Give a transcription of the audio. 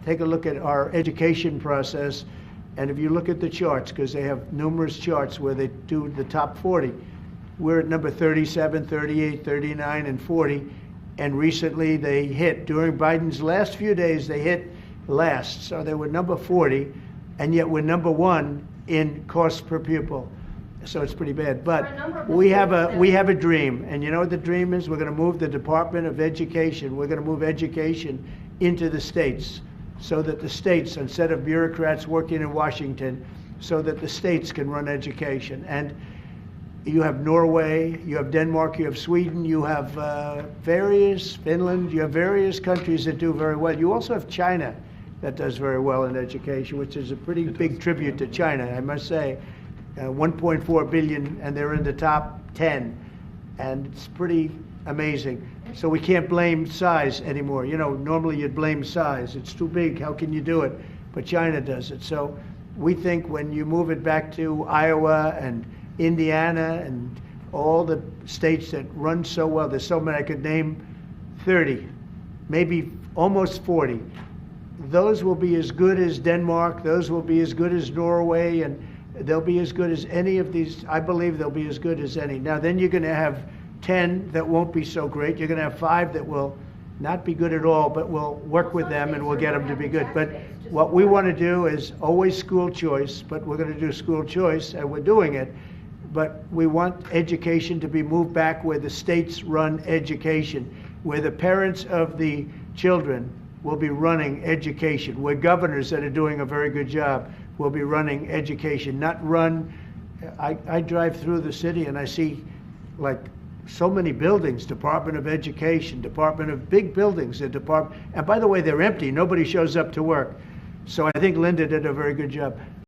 take a look at our education process, and if you look at the charts, because they have numerous charts where they do the top 40, we're at number 37, 38, 39, and 40. And recently they hit, during Biden's last few days, they hit last. So they were number 40, and yet we're number 1 in cost per pupil. So it's pretty bad. But we have a dream. And you know what the dream is? We're going to move the Department of Education. We're going to move education into the states so that the states, instead of bureaucrats working in Washington, so that the states can run education. And you have Norway, you have Denmark, you have Sweden, you have Finland, you have various countries that do very well. You also have China that does very well in education, which is a pretty big tribute to China, I must say. 1.4 billion, and they're in the top 10, and it's pretty amazing. So we can't blame size anymore. You know, normally you'd blame size. It's too big, how can you do it? But China does it. So we think when you move it back to Iowa and Indiana and all the states that run so well, there's so many, I could name 30, maybe almost 40. Those will be as good as Denmark, those will be as good as Norway, and they'll be as good as any of these. I believe they'll be as good as any. Now then you're going to have 10 that won't be so great. You're going to have 5 that will not be good at all, but we'll work with them and we'll get them to be good. But what we want to do is always school choice, but we're going to do school choice, and we're doing it. But we want education to be moved back where the states run education, where the parents of the children will be running education, where governors that are doing a very good job will be running education, not run. I drive through the city and I see like so many buildings, Department of Education, Department of big buildings, and by the way, they're empty. Nobody shows up to work. So I think Linda did a very good job.